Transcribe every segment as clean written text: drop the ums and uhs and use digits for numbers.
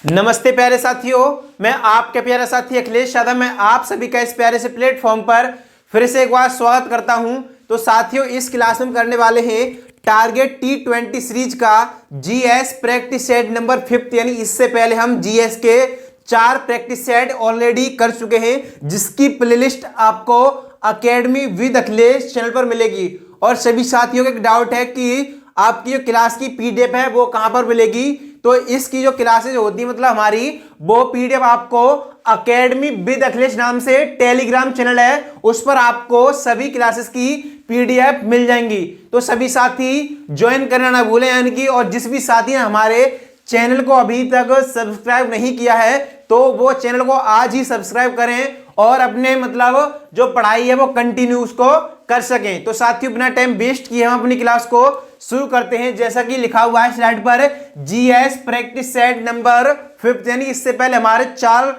नमस्ते प्यारे साथियों, मैं आपके प्यारा साथी अखिलेश यादव। मैं आप सभी का इस प्यारे से प्लेटफॉर्म पर फिर से एक बार स्वागत करता हूं। तो साथियों, इस क्लास में करने वाले हैं टारगेट T20 सीरीज का जीएस प्रैक्टिस सेट नंबर 5। यानी इससे पहले हम जीएस के 4 प्रैक्टिस सेट ऑलरेडी कर चुके हैं, जिसकी प्लेलिस्ट आपको अकेडमी विद अखिलेश चैनल पर मिलेगी। और सभी साथियों को एक डाउट है कि आपकी जो क्लास की पीडीएफ है वो कहां पर मिलेगी। तो इसकी जो क्लासेज होती है मतलब हमारी, वो पीडीएफ आपको अकेडमी विद अखिलेश नाम से टेलीग्राम चैनल है, उस पर आपको सभी क्लासेस की पीडीएफ मिल जाएंगी। तो सभी साथी ज्वाइन करना ना भूलें। यानी कि और जिस भी साथी ने हमारे चैनल को अभी तक सब्सक्राइब नहीं किया है तो वो चैनल को आज ही सब्सक्राइब करें और अपने मतलब जो पढ़ाई है वो कंटिन्यू उसको कर सकें। तो साथियों, बिना टाइम वेस्ट किए हम अपनी क्लास को शुरू करते हैं। जैसा कि लिखा हुआ है स्लाइड पर, जीएस प्रैक्टिस सेट नंबर 5। यानी इससे पहले हमारे 4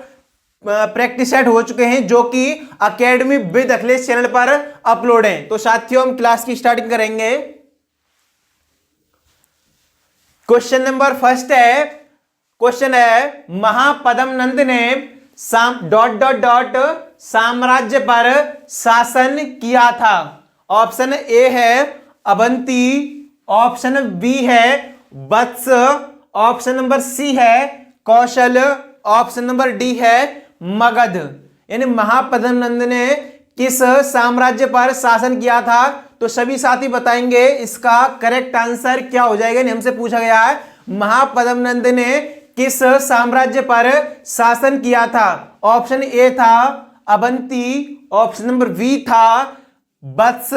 प्रैक्टिस सेट हो चुके हैं जो कि अकेडमी विद अखिलेश चैनल पर अपलोड हैं। तो साथियों, हम क्लास की स्टार्टिंग करेंगे। क्वेश्चन नंबर फर्स्ट है, क्वेश्चन है महापद्म नंद ने साम्राज्य पर शासन किया था। ऑप्शन ए है अवंती, ऑप्शन बी है वत्स, ऑप्शन नंबर सी है कौशल, ऑप्शन नंबर डी है मगध। यानी महापद्म नंद ने किस साम्राज्य पर शासन किया था? तो सभी साथी बताएंगे इसका करेक्ट आंसर क्या हो जाएगा। हमसे पूछा गया है महापद्म नंद ने किस साम्राज्य पर शासन किया था। ऑप्शन ए था अवंती, ऑप्शन नंबर बी था वत्स,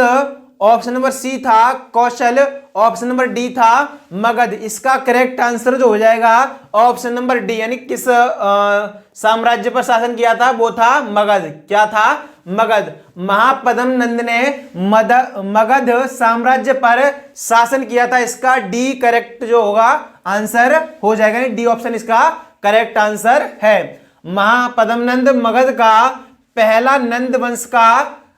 ऑप्शन नंबर सी था कौशल, ऑप्शन नंबर डी था मगध। इसका करेक्ट आंसर जो हो जाएगा ऑप्शन नंबर डी, यानी किस साम्राज्य पर शासन किया था वो था मगध। क्या था? मगध। महापद्म नंद ने मगध साम्राज्य पर शासन किया था। इसका डी करेक्ट जो होगा आंसर हो जाएगा, डी ऑप्शन इसका करेक्ट आंसर है। महापद्म नंद मगध का पहला नंद वंश का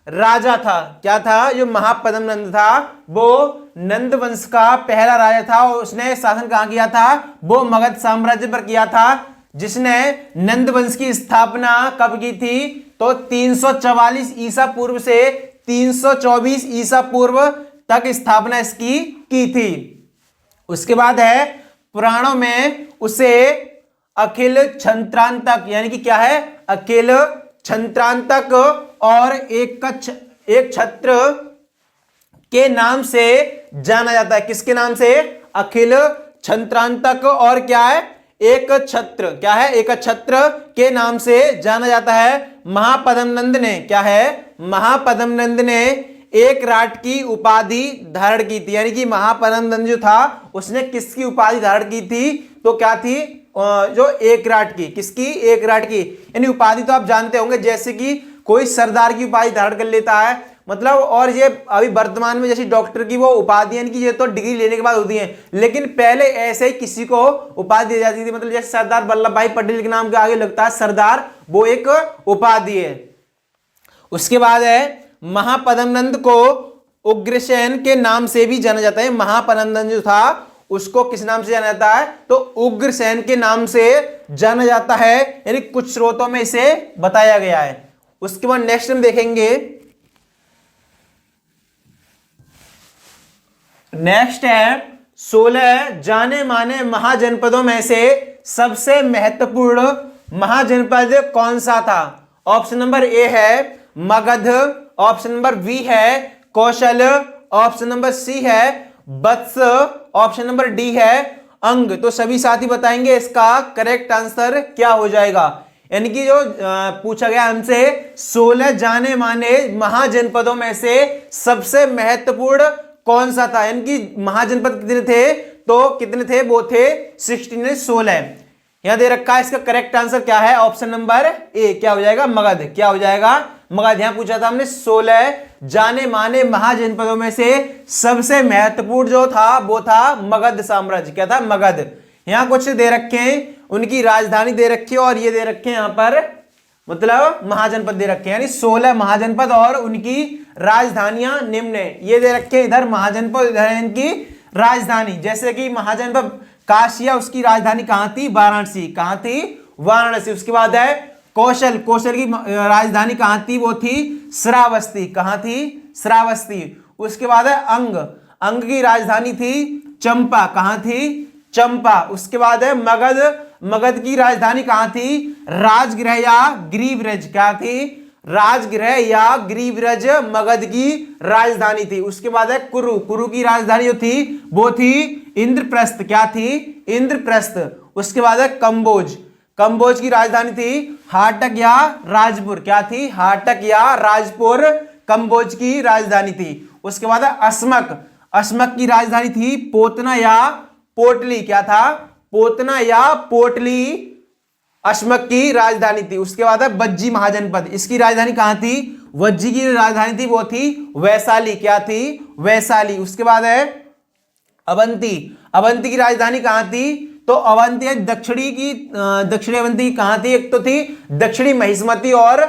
राजा था। क्या था? जो महापद्म नंद था वो नंद वंश का पहला राजा था और उसने शासन कहां किया था? वो मगध साम्राज्य पर किया था, जिसने नंद वंश की स्थापना कब की थी? तो 344 ईसा पूर्व से 324 ईसा पूर्व तक स्थापना इसकी की थी। उसके बाद है पुराणों में उसे अखिल क्षत्रांतक, यानी कि क्या है? अखिल क्षत्रांतक और एक छत्र के नाम से जाना जाता है। किसके नाम से? अखिल क्षत्रांतक और क्या है? एक छत्र। क्या है? एक छत्र के नाम से जाना जाता है। महापद्म नंद ने क्या है? महापद्म नंद ने एक राट की उपाधि धारण की थी। यानी कि महापद्म नंद जो था उसने किसकी उपाधि धारण की थी? तो क्या थी? जो एक राट की। किसकी? एक राट की। यानी उपाधि तो आप जानते होंगे, जैसे कि कोई सरदार की उपाधि धारण कर लेता है मतलब। और ये अभी वर्तमान में जैसे डॉक्टर की वो उपाधि, यानी कि ये तो डिग्री लेने के बाद होती है, लेकिन पहले ऐसे ही किसी को उपाधि दी जाती थी। मतलब जैसे सरदार वल्लभ भाई पटेल के नाम के आगे लगता है सरदार, वो एक उपाधि है। उसके बाद है महापद्म नंद को उग्रसेन के नाम से भी जाना जाता है। महापद्म नंद जो था उसको किस नाम से जाना जाता है? तो उग्रसेन के नाम से जाना जाता है, यानी कुछ स्रोतों में इसे बताया गया है। उसके बाद नेक्स्ट हम देखेंगे, नेक्स्ट है 16 जाने माने महाजनपदों में से सबसे महत्वपूर्ण महाजनपद कौन सा था? ऑप्शन नंबर ए है मगध, ऑप्शन नंबर बी है कौशल, ऑप्शन नंबर सी है वत्स, ऑप्शन नंबर डी है अंग। तो सभी साथी बताएंगे इसका करेक्ट आंसर क्या हो जाएगा। यानी कि जो पूछा गया हमसे 16 जाने माने महाजनपदों में से सबसे महत्वपूर्ण कौन सा था। यानी कि महाजनपद कितने थे? तो कितने थे? वो थे 16, 16। यहां दे रखा है, इसका करेक्ट आंसर क्या है? ऑप्शन नंबर ए। क्या हो जाएगा? मगध। क्या हो जाएगा? मगध। यहां पूछा था हमने 16 जाने माने महाजनपदों में से सबसे महत्वपूर्ण जो था वो था मगध साम्राज्य। क्या था? मगध। यहां कुछ दे रखे हैं, उनकी राजधानी दे रखी है और ये दे रखे हैं यहां पर मतलब महाजनपद दे रखे हैं। यानी 16 महाजनपद और उनकी राजधानियां निम्न है। ये दे रखे हैं इधर महाजनपद, इधर इनकी राजधानी। जैसे कि महाजनपद काशिया उसकी राजधानी कहां थी? वाराणसी। कहां थी? वाराणसी। उसके बाद है कौशल, कौशल की राजधानी कहां थी? वो थी श्रावस्ती। कहां थी? श्रावस्ती। उसके बाद है अंग, अंग की राजधानी थी चंपा। कहां थी? चंपा। उसके बाद है मगध, मगध की राजधानी कहां थी? राजगृह या गिरिव्रज। क्या थी? राजगृह या गिरिव्रज मगध की राजधानी थी। उसके बाद है कुरु, कुरु की राजधानी जो थी वो थी इंद्रप्रस्थ। क्या थी? इंद्रप्रस्थ। उसके बाद है कंबोज, कंबोज की राजधानी थी हाटक या राजपुर। क्या थी? हाटक या राजपुर कंबोज की राजधानी थी। उसके बाद है अस्मक, अस्मक की राजधानी थी पोतना या पोटली। क्या था? पोतना या पोटली अस्मक की राजधानी थी। उसके बाद है वज्जी महाजनपद, इसकी राजधानी कहां थी? वज्जी की राजधानी थी वो थी वैशाली। क्या थी? वैशाली। उसके बाद है अवंती, अवंती की राजधानी कहां थी? तो अवंती है दक्षिणी की, दक्षिणी अवंती कहां थी? एक तो थी दक्षिणी महिष्मती और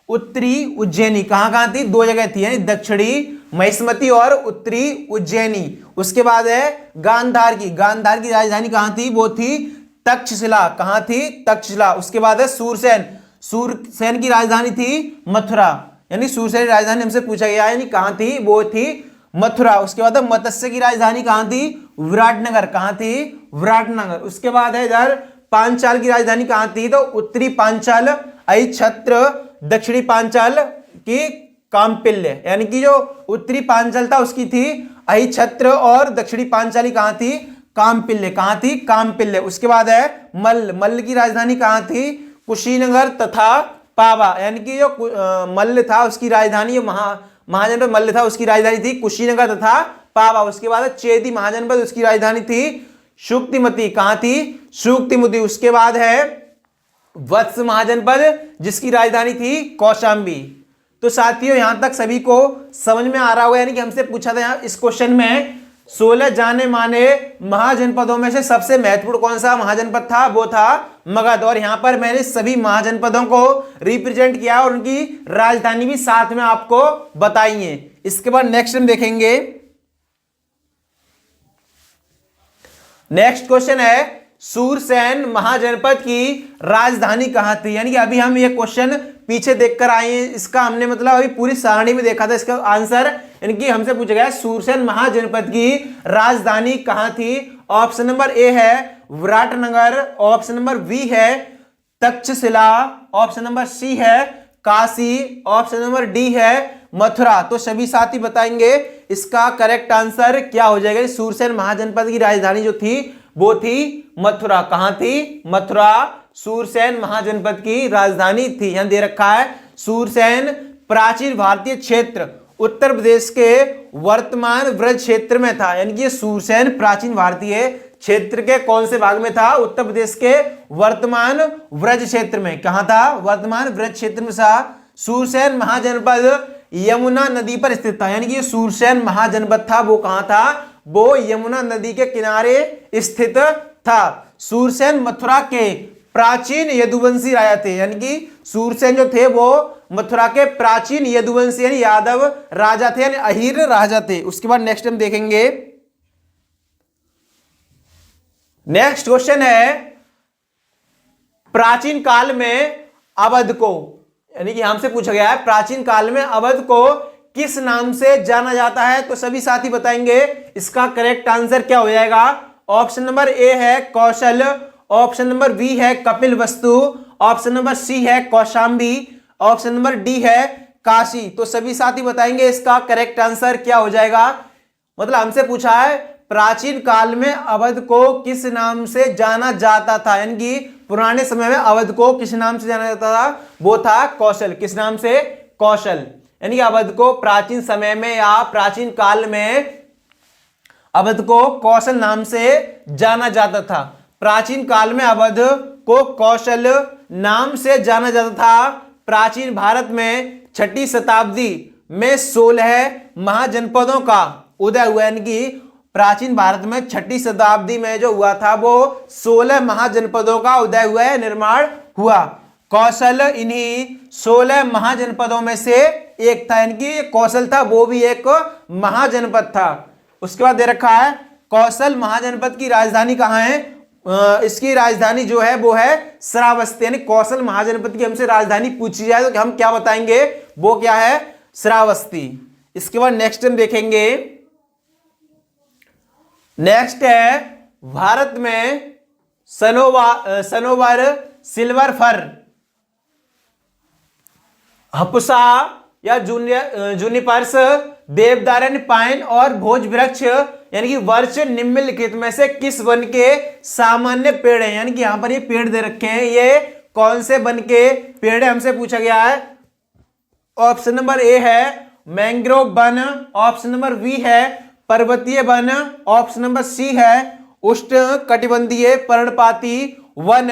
उत्तरी उज्जैनी। कहां कहां थी? दो जगह थी, यानी दक्षिणी महिष्मती और उत्तरी उज्जैनी। उसके बाद है गांधार की, गांधार की राजधानी कहां थी? वो थी तक्षशिला। कहां थी? तक्षशिला। उसके बाद है सूरसेन, सूरसेन की राजधानी थी मथुरा, यानी सूरसेन की राजधानी हमसे पूछा गया है, यानी कहां थी? वो थी मथुरा। उसके बाद है मत्स्य की राजधानी कहां थी? विराटनगर। कहां थी? विराटनगर। उसके बाद है इधर पांचाल की राजधानी कहां थी? तो उत्तरी पांचाल अहिच्छत्र, दक्षिणी पांचाल की काम्पिल्य, यानी कि जो उत्तरी पांचाल था उसकी थी अहिच्छत्र और दक्षिणी पांचाली कहां थी? काम्पिल्य। कहां थी? काम्पिल्य। उसके बाद है मल्ल, मल्ल की राजधानी कहां थी? कुशीनगर तथा पावा, यानी कि जो मल्ल था उसकी राजधानी, महाजनपद मल्ल था उसकी राजधानी थी कुशीनगर तथा पावा। उसके बाद चेदी महाजनपद, उसकी राजधानी थी शुक्तिमती। कहां थी? शुक्तिमती। उसके बाद है वत्स महाजनपद, जिसकी राजधानी थी कौशांबी। तो साथियों यहां तक सभी को समझ में आ रहा होगा, यानी कि हमसे पूछा था यहाँ इस क्वेश्चन में 16 जाने माने महाजनपदों में से सबसे महत्वपूर्ण कौन सा महाजनपद था? वो था मगध। और यहां पर मैंने सभी महाजनपदों को रिप्रेजेंट किया और उनकी राजधानी भी साथ में आपको बताई है। इसके बाद नेक्स्ट हम देखेंगे, नेक्स्ट क्वेश्चन है सूरसेन महाजनपद की राजधानी कहां थी? यानी कि अभी हम ये क्वेश्चन पीछे देखकर आए हैं, इसका हमने मतलब अभी पूरी सारणी में देखा था इसका आंसर, यानी कि हमसे पूछा गया सूरसेन महाजनपद की राजधानी कहां थी? ऑप्शन नंबर ए है विराटनगर, ऑप्शन नंबर बी है तक्षशिला, ऑप्शन नंबर सी है काशी, ऑप्शन नंबर डी है मथुरा। तो सभी साथी बताएंगे इसका करेक्ट आंसर क्या हो जाएगा। सूरसेन महाजनपद की राजधानी जो थी वो थी मथुरा। कहां थी? मथुरा सूरसेन महाजनपद की राजधानी थी। यहां दे रखा है सूरसेन प्राचीन भारतीय क्षेत्र उत्तर प्रदेश के वर्तमान व्रज क्षेत्र में था, यानी कि सूरसेन प्राचीन भारतीय क्षेत्र के कौन से भाग में था? उत्तर प्रदेश के वर्तमान व्रज क्षेत्र में। कहां था? वर्तमान व्रज क्षेत्र में था। सूरसेन महाजनपद यमुना नदी पर स्थित था, यानी कि सूरसेन महाजनपद था वो कहां था? वो यमुना नदी के किनारे स्थित था। सूरसेन मथुरा के प्राचीन यदुवंशी राजा थे, यानी कि सूरसेन जो थे वो मथुरा के प्राचीन यदुवंशी यानी यादव राजा थे, यानी अहीर राजा थे। उसके बाद नेक्स्ट हम देखेंगे, नेक्स्ट क्वेश्चन है प्राचीन काल में अवध को, यानी कि हमसे पूछा गया है प्राचीन काल में अवध को किस नाम से जाना जाता है? तो सभी साथी बताएंगे इसका करेक्ट आंसर क्या हो जाएगा। ऑप्शन नंबर ए है कौशल, ऑप्शन नंबर बी है कपिल वस्तु, ऑप्शन नंबर सी है कौशांबी, ऑप्शन नंबर डी है काशी। तो सभी साथी बताएंगे इसका करेक्ट आंसर क्या हो जाएगा। मतलब हमसे पूछा है प्राचीन काल में अवध को किस नाम से जाना जाता था, यानी कि पुराने समय में अवध को किस नाम से जाना जाता था? वो था कौशल। किस नाम से? कौशल। यानी कि अवध को प्राचीन समय में या प्राचीन काल में अवध को कौशल नाम से जाना जाता था। प्राचीन काल में अवध को कौशल नाम से जाना जाता था। प्राचीन भारत में 6ठी शताब्दी में 16 महाजनपदों का उदय हुआ, यानी कि प्राचीन भारत में 6ठी शताब्दी में जो हुआ था वो 16 महाजनपदों का उदय हुआ है, निर्माण हुआ। कौशल इन्हीं 16 महाजनपदों में से एक था, यानी कि कौशल था वो भी एक महाजनपद था। उसके बाद दे रखा है कौशल महाजनपद की राजधानी कहाँ है? इसकी राजधानी जो है वो है श्रावस्ती। यानी कौशल महाजनपद की हमसे राजधानी पूछी जाए तो हम क्या बताएंगे? वो क्या है? श्रावस्ती। इसके बाद नेक्स्ट हम देखेंगे, नेक्स्ट है भारत में सनोवर, सिल्वर फर, हपुसा या जूनिपर्स, देवदार यानी पाइन और भोज वृक्ष यानी कि वर्ष निम्नलिखित में से किस वन के सामान्य पेड़ हैं? यानी कि यहां पर ये पेड़ दे रखे हैं, ये कौन से वन के पेड़ है हमसे पूछा गया है। ऑप्शन नंबर ए है मैंग्रोव वन, ऑप्शन नंबर बी है पर्वतीय वन, ऑप्शन नंबर सी है उष्ण कटिबंधीय पर्णपाती वन,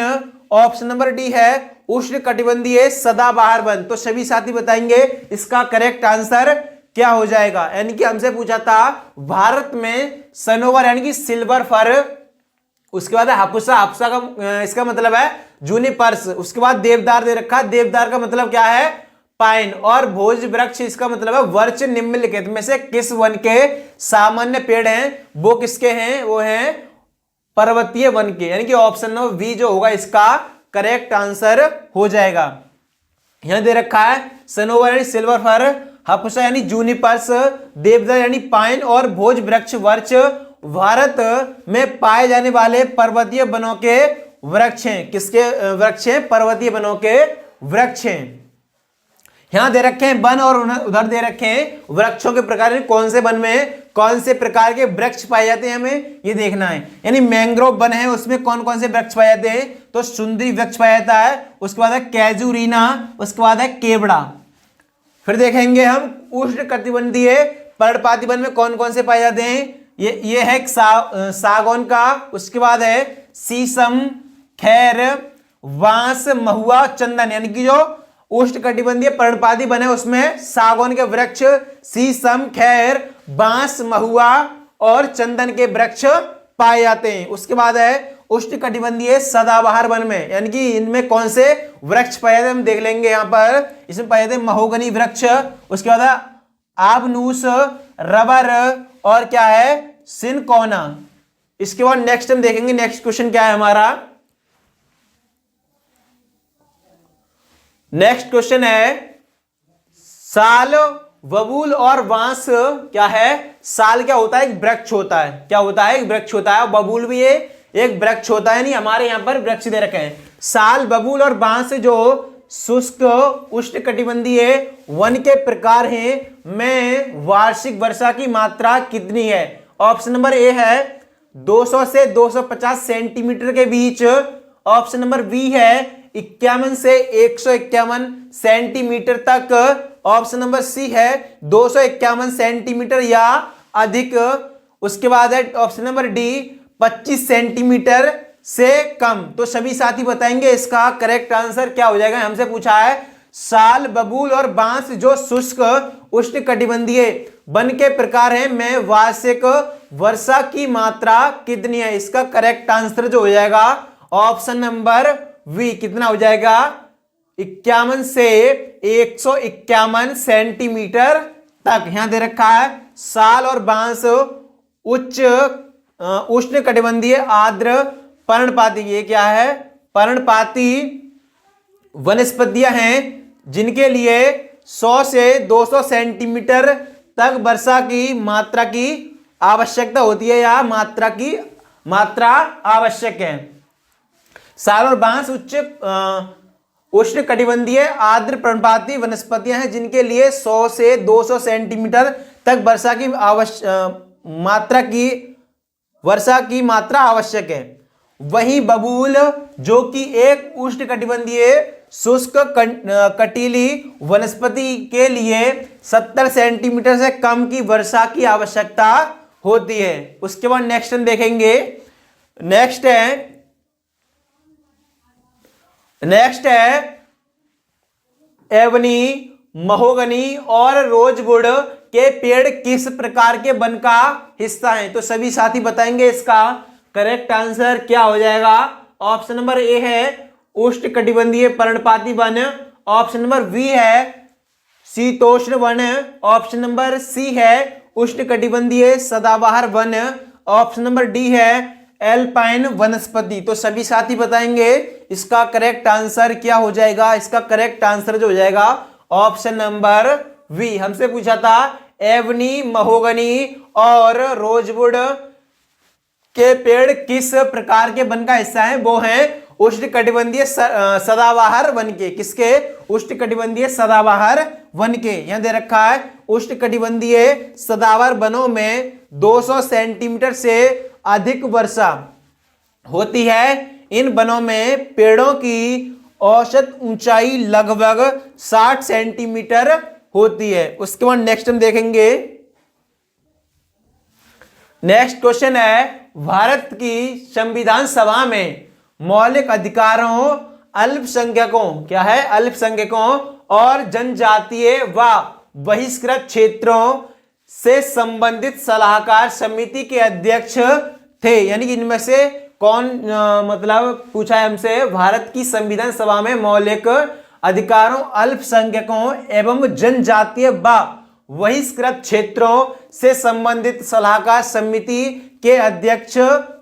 ऑप्शन नंबर डी है उष्ण कटिबंधीय सदाबहार वन। तो सभी साथी बताएंगे इसका करेक्ट आंसर क्या हो जाएगा। यानी कि हमसे पूछा था भारत में सनोवर यानी कि सिल्वर फर, उसके बाद हापुसा, हापुसा का इसका मतलब है जूनिपर्स, उसके बाद देवदार दे रखा, देवदार का मतलब क्या है? पाइन, और भोज वृक्ष इसका मतलब है वर्ष निम्नलिखित में से किस वन के सामान्य पेड़ हैं? वो किसके हैं? वो हैं पर्वतीय वन के। यानी कि ऑप्शन नंबर बी जो होगा इसका करेक्ट आंसर हो जाएगा। यहां दे रखा है सनोवर यानी सिल्वर फर, हापुसा यानी जूनिपर्स, देवदार यानी पाइन और भोज वृक्ष वर्ष भारत में पाए जाने वाले पर्वतीय वनों के वृक्ष हैं। किसके वृक्ष हैं? पर्वतीय वनों के वृक्ष हैं। यहां दे रखे हैं वन और उधर दे रखे हैं वृक्षों के प्रकार, कौन से वन में कौन से प्रकार के वृक्ष पाए जाते हैं हमें ये देखना है। यानी मैंग्रोव वन है, उसमें कौन कौन से वृक्ष पाए जाते हैं? तो सुंदरी वृक्ष पाया जाता है, उसके बाद है कैजुरीना, उसके बाद है केवड़ा। फिर देखेंगे हम उष्ण कटिबंधीय पर्णपाती वन में कौन कौन से पाए जाते हैं। ये है सागौन का, उसके बाद है शीशम, खैर, बांस, महुआ, चंदन। यानी कि जो उष्ण कटिबंधीय पर्णपाती वन है उसमें सागौन के वृक्ष, शीशम, खैर, बांस, महुआ और चंदन के वृक्ष पाए जाते हैं। उसके बाद है उष्ण कटिबंधीय सदाबहार वन में, यानी कि इनमें कौन से वृक्ष पाए जाते हैं हम देख लेंगे। यहाँ पर इसमें पाए जाते हैं महोगनी वृक्ष, उसके बाद आबनूस, रबर और क्या है? सिनकोना। इसके बाद नेक्स्ट हम देखेंगे, नेक्स्ट क्वेश्चन क्या है हमारा। नेक्स्ट क्वेश्चन है साल, बबूल और बांस क्या है? साल क्या होता है? एक वृक्ष होता है। क्या होता है? एक वृक्ष होता है। बबूल भी एक वृक्ष होता है। नहीं, हमारे यहां पर वृक्ष दे रखे हैं। साल, बबूल और बांस जो शुष्क उष्ण कटिबंधीय वन के प्रकार हैं में वार्षिक वर्षा की मात्रा कितनी है? ऑप्शन नंबर ए है 200 से 250 सेंटीमीटर के बीच, ऑप्शन नंबर बी है 51 से 151 सेंटीमीटर तक, ऑप्शन नंबर सी है 251 सेंटीमीटर या अधिक, उसके बाद है ऑप्शन नंबर डी 25 सेंटीमीटर से कम। तो सभी साथी बताएंगे इसका करेक्ट आंसर क्या हो जाएगा। हमसे पूछा है साल, बबूल और बांस जो शुष्क उष्ण कटिबंधीय वन के प्रकार हैं में वार्षिक वर्षा की मात्रा कितनी है? इसका करेक्ट आंसर जो हो जाएगा ऑप्शन नंबर वी, कितना हो जाएगा? 51 से 151 सेंटीमीटर तक। यहां दे रखा है साल और बांस उच्च उष्ण कटिबंधीय आर्द्र पर्णपाती। ये क्या है? पर्णपाती वनस्पतियां हैं जिनके लिए 100 से 200 सेंटीमीटर तक वर्षा की मात्रा की आवश्यकता होती है या मात्रा आवश्यक है। साल और बांस उच्च उष्ण कटिबंधीय आर्द्र पर्णपाती वनस्पतियां हैं जिनके लिए 100 से 200 सेंटीमीटर तक वर्षा की मात्रा आवश्यक है। वहीं बबूल जो कि एक उष्ण कटिबंधीय शुष्क कटीली वनस्पति के लिए 70 सेंटीमीटर से कम की वर्षा की आवश्यकता होती है। उसके बाद नेक्स्ट हम देखेंगे, नेक्स्ट है एवनी, महोगनी और रोजवुड के पेड़ किस प्रकार के वन का हिस्सा हैं? तो सभी साथी बताएंगे इसका करेक्ट आंसर क्या हो जाएगा। ऑप्शन नंबर ए है उष्ण कटिबंधीय पर्णपाती वन, ऑप्शन नंबर बी है शीतोष्ण वन, ऑप्शन नंबर सी है उष्ण कटिबंधीय सदाबहार वन, ऑप्शन नंबर डी है एल्पाइन वनस्पति। तो सभी साथी बताएंगे इसका करेक्ट आंसर क्या हो जाएगा। इसका करेक्ट आंसर जो हो जाएगा ऑप्शन नंबर वी। हमसे पूछा था एवनी, महोगनी और रोजवुड के पेड़ किस प्रकार के वन का हिस्सा है। वो है उष्णकटिबंधीय सदाबहार वन के। किसके? उष्णकटिबंधीय सदाबहार वन के। यहां दे रखा है उष्णकटिबंधीय सदाबहार वनों में 200 सेंटीमीटर से अधिक वर्षा होती है। इन वनों में पेड़ों की औसत ऊंचाई लगभग 60 सेंटीमीटर होती है। उसके बाद नेक्स्ट हम देखेंगे। नेक्स्ट क्वेश्चन है भारत की संविधान सभा में मौलिक अधिकारों अल्पसंख्यकों, क्या है? अल्पसंख्यकों और जनजातीय व बहिष्कृत क्षेत्रों से संबंधित सलाहकार समिति के अध्यक्ष थे। यानी कि इनमें से कौन मतलब पूछा है हमसे, भारत की संविधान सभा में मौलिक अधिकारों अल्पसंख्यकों एवं जनजातीय व बहिष्कृत क्षेत्रों से संबंधित सलाहकार समिति के अध्यक्ष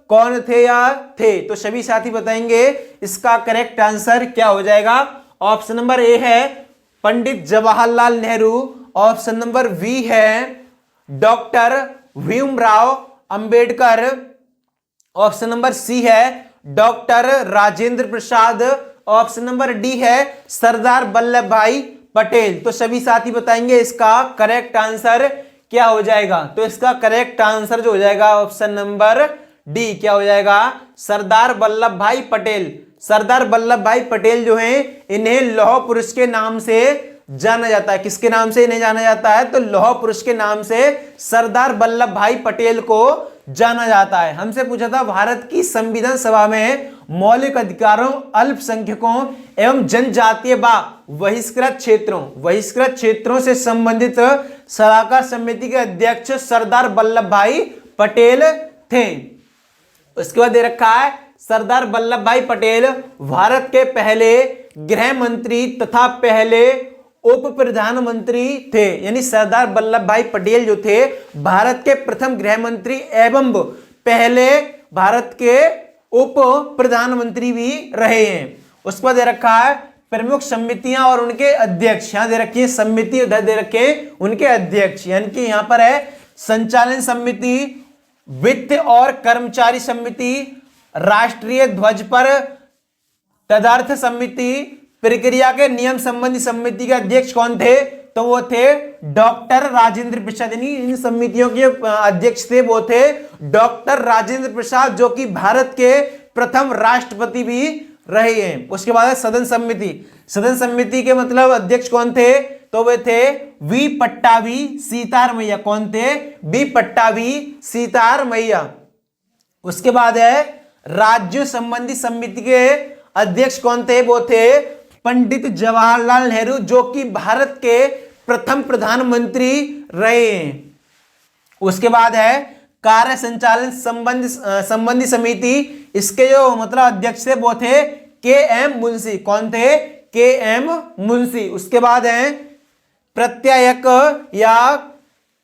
कौन थे या थे। तो सभी साथी बताएंगे इसका करेक्ट आंसर क्या हो जाएगा। ऑप्शन नंबर ए है Pandit Jawaharlal Nehru. Option number B है doctor Bhimrao Ambedkar. Option number C है doctor Rajendra Prasad. Option number D है सरदार वल्लभ भाई पटेल। तो सभी साथी बताएंगे इसका करेक्ट आंसर क्या हो जाएगा। तो इसका करेक्ट आंसर जो हो जाएगा ऑप्शन नंबर डी क्या हो जाएगा, सरदार वल्लभ भाई पटेल। सरदार वल्लभ भाई पटेल जो हैं इन्हें लौह पुरुष के नाम से जाना जाता है। किसके नाम से इन्हें जाना जाता है? तो लौह पुरुष के नाम से सरदार वल्लभ भाई पटेल को जाना जाता है। हमसे पूछा था भारत की संविधान सभा में मौलिक अधिकारों अल्पसंख्यकों एवं जनजातीय व बहिष्कृत क्षेत्रों से संबंधित सलाहकार समिति के अध्यक्ष सरदार वल्लभ भाई पटेल थे। उसके बाद दे रखा है सरदार वल्लभ भाई पटेल भारत के पहले गृह मंत्री तथा पहले उप प्रधानमंत्री थे। यानी सरदार वल्लभ भाई पटेल जो थे भारत के प्रथम गृह मंत्री एवं पहले भारत के उप प्रधानमंत्री भी रहे हैं। उसके बाद दे रखा है प्रमुख समितियां और उनके अध्यक्ष। यहां दे रखी है समिति, उधर दे रखे उनके अध्यक्ष। यानी कि यहां पर है संचालन समिति, वित्त और कर्मचारी समिति, राष्ट्रीय ध्वज पर तदर्थ समिति, प्रक्रिया के नियम संबंधी समिति के अध्यक्ष कौन थे? तो वो थे डॉक्टर राजेंद्र प्रसाद। यानी इन समितियों के अध्यक्ष थे वो थे डॉक्टर राजेंद्र प्रसाद, जो कि भारत के प्रथम राष्ट्रपति भी रहे हैं। उसके बाद सदन समिति। सदन समिति के मतलब अध्यक्ष कौन थे? तो वे थे वी पट्टाभी सीतार मैया। कौन थे? वी पट्टाभी सीतार मैया। उसके बाद है राज्य संबंधी समिति के अध्यक्ष कौन थे? वो थे पंडित जवाहरलाल नेहरू, जो कि भारत के प्रथम प्रधानमंत्री रहे हैं। उसके बाद है कार्य संचालन संबंधी समिति। इसके जो मतलब अध्यक्ष थे वो थे के एम मुंशी। कौन थे? के एम मुंशी। उसके बाद है प्रत्यायक या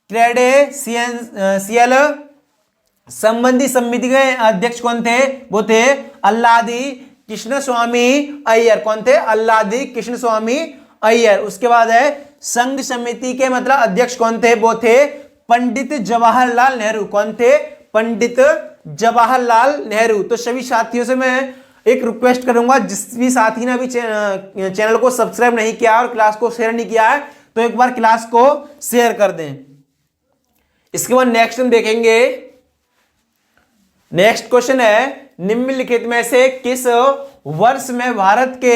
क्रेडेंशियल संबंधी समिति के अध्यक्ष कौन थे? वो थे अल्लादी कृष्ण स्वामी अय्यर। कौन थे? अल्लादी कृष्ण स्वामी अय्यर। उसके बाद है संघ समिति के मतलब अध्यक्ष कौन थे? वो थे पंडित जवाहरलाल नेहरू। कौन थे? पंडित जवाहरलाल नेहरू। तो सभी साथियों से मैं एक रिक्वेस्ट करूंगा, जिस भी साथी ने अभी चैनल को सब्सक्राइब नहीं किया और क्लास को शेयर नहीं किया है तो एक बार क्लास को शेयर कर दें। इसके बाद नेक्स्ट हम देखेंगे। नेक्स्ट क्वेश्चन है निम्नलिखित में से किस वर्ष में भारत के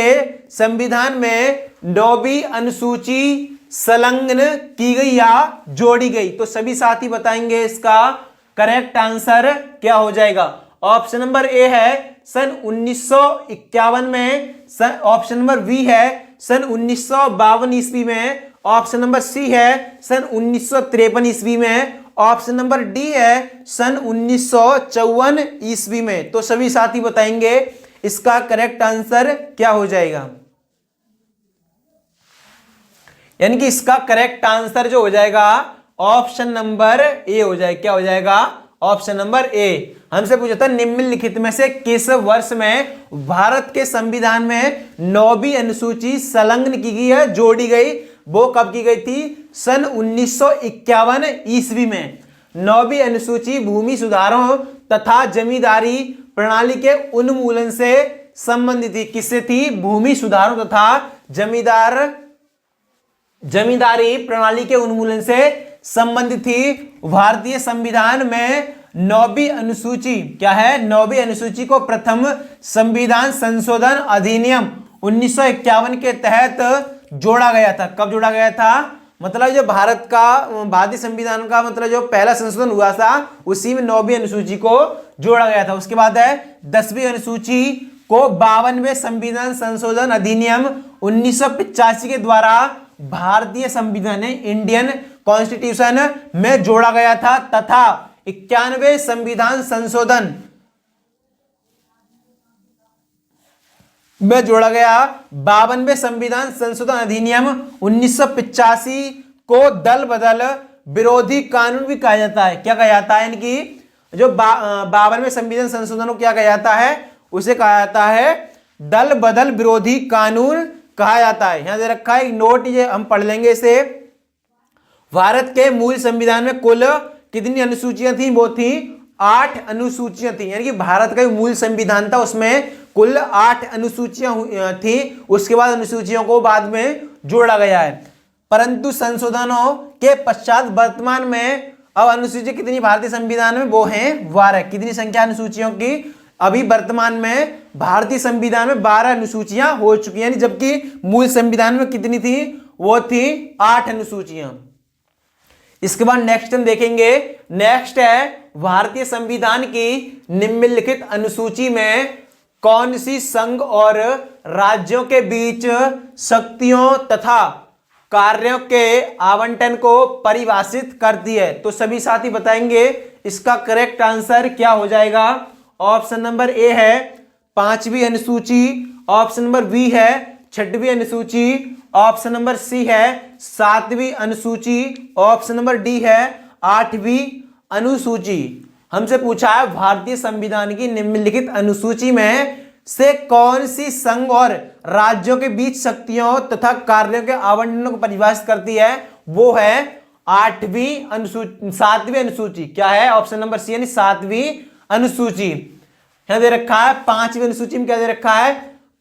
संविधान में 9वीं अनुसूची संलग्न की गई या जोड़ी गई। तो सभी साथी बताएंगे इसका करेक्ट आंसर क्या हो जाएगा। ऑप्शन नंबर ए है सन 1951 में। ऑप्शन नंबर बी है सन 1952 ईस्वी में। ऑप्शन नंबर सी है सन 1953 ईस्वी में। ऑप्शन नंबर डी है सन 1954 ईस्वी में। तो सभी साथी बताएंगे इसका करेक्ट आंसर क्या हो जाएगा। यानी कि इसका करेक्ट आंसर जो हो जाएगा ऑप्शन नंबर ए हो जाएगा। क्या हो जाएगा? ऑप्शन नंबर ए। हमसे पूछा था निम्नलिखित में से किस वर्ष में भारत के संविधान में 9वीं अनुसूची संलग्न की गई है, जोड़ी गई? वो कब की गई थी? सन 1951 ईस्वी में। 9वीं अनुसूची भूमि सुधारों तथा जमींदारी प्रणाली के उन्मूलन से संबंधित थी। किससे थी? भूमि सुधारों तथा जमींदारी प्रणाली के उन्मूलन से संबंधित थी। भारतीय संविधान में 9वीं अनुसूची क्या है? 9वीं अनुसूची को प्रथम संविधान संशोधन अधिनियम 1951 के तहत जोड़ा गया था। कब जोड़ा गया था? मतलब जो भारतीय संविधान का मतलब जो पहला संशोधन हुआ था उसी में 9वीं अनुसूची को जोड़ा गया था। उसके बाद है 10वीं अनुसूची को 52वें संविधान संशोधन अधिनियम 1985 के द्वारा भारतीय संविधान इंडियन कॉन्स्टिट्यूशन में जोड़ा गया था तथा 91वें संविधान संशोधन में जोड़ा गया। 52वें संविधान संशोधन अधिनियम 1985 को दल बदल विरोधी कानून भी कहा जाता है। क्या कहा जाता है? इनकी जो 52वें संविधान संशोधन को क्या कहा जाता है? उसे कहा जाता है दल बदल विरोधी कानून कहा जाता है। यहां दे रखा है एक नोट, ये हम पढ़ लेंगे इसे। भारत के मूल संविधान में कुल कितनी अनुसूचियां थी? वो थी 8 अनुसूचियां थी। यानी कि भारत का मूल संविधान था उसमें कुल 8 अनुसूचियां थी। उसके बाद अनुसूचियों को बाद में जोड़ा गया है, परंतु संशोधनों के पश्चात वर्तमान में अब अनुसूची कितनी भारतीय संविधान में? वो हैं 12। कितनी संख्या अनुसूचियों की? अभी वर्तमान में भारतीय संविधान में 12 अनुसूचियां हो चुकी हैं, जबकि मूल संविधान में कितनी थी? वो थी 8 अनुसूचियां। इसके बाद नेक्स्ट हम देखेंगे। नेक्स्ट है भारतीय संविधान की निम्नलिखित अनुसूची में कौन सी संघ और राज्यों के बीच शक्तियों तथा कार्यों के आवंटन को परिभाषित करती है? तो सभी साथी बताएंगे इसका करेक्ट आंसर क्या हो जाएगा। ऑप्शन नंबर ए है 5वीं अनुसूची, ऑप्शन नंबर बी है 6वीं अनुसूची, ऑप्शन नंबर सी है 7वीं अनुसूची, ऑप्शन नंबर डी है 8वीं अनुसूची। हमसे पूछा है भारतीय संविधान की निम्नलिखित अनुसूची में से कौन सी संघ और राज्यों के बीच शक्तियों तथा कार्यों के आवंटन को परिभाषित करती है? वो है 7वीं अनुसूची। क्या है? ऑप्शन नंबर सी यानी 7वीं अनुसूची। यहां दे रखा है 5वीं अनुसूची में क्या दे रखा है?